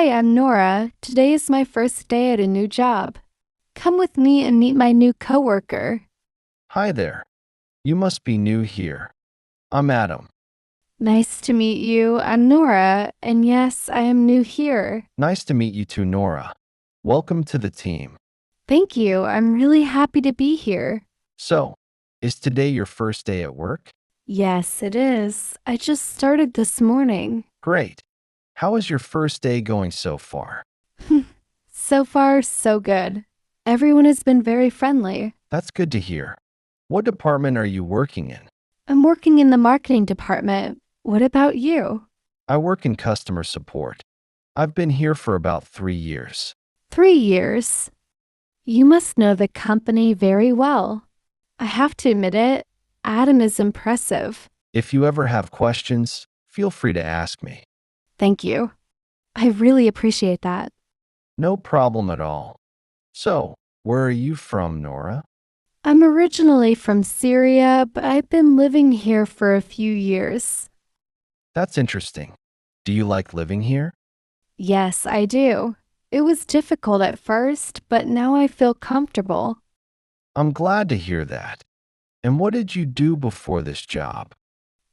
Hi, I'm Nora. Today is my first day at a new job. Come with me and meet my new coworker. Hi there. You must be new here. I'm Adam. Nice to meet you. I'm Nora, and yes, I am new here. Nice to meet you too, Nora. Welcome to the team. Thank you. I'm really happy to be here. So, is today your first day at work? Yes, it is. I just started this morning. Great. How is your first day going so far? So far, so good. Everyone has been very friendly. That's good to hear. What department are you working in? I'm working in the marketing department. What about you? I work in customer support. I've been here for about 3 years. 3 years. You must know the company very well. I have to admit it, Adam is impressive. If you ever have questions, feel free to ask me. Thank you. I really appreciate that. No problem at all. So, where are you from, Nora? I'm originally from Syria, but I've been living here for a few years. That's interesting. Do you like living here? Yes, I do. It was difficult at first, but now I feel comfortable. I'm glad to hear that. And what did you do before this job?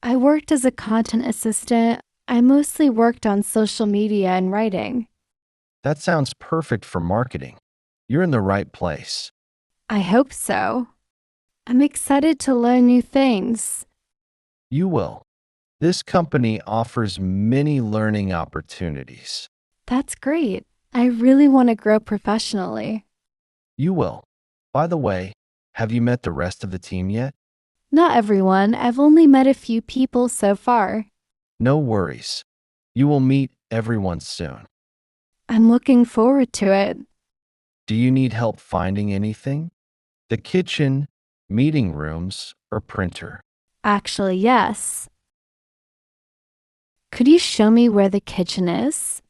I worked as a content assistant. I mostly worked on social media and writing. That sounds perfect for marketing. You're in the right place. I hope so. I'm excited to learn new things. You will. This company offers many learning opportunities. That's great. I really want to grow professionally. You will. By the way, have you met the rest of the team yet? Not everyone. I've only met a few people so far. No worries. You will meet everyone soon. I'm looking forward to it. Do you need help finding anything? The kitchen, meeting rooms, or printer? Actually, yes. Could you show me where the kitchen is?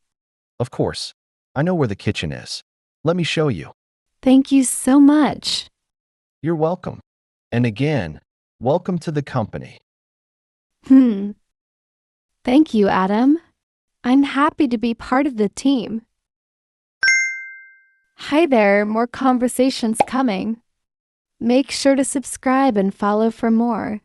Of course. I know where the kitchen is. Let me show you. Thank you so much. You're welcome. And again, welcome to the company. Hmm. Thank you, Adam. I'm happy to be part of the team. Hi there, more conversations coming. Make sure to subscribe and follow for more.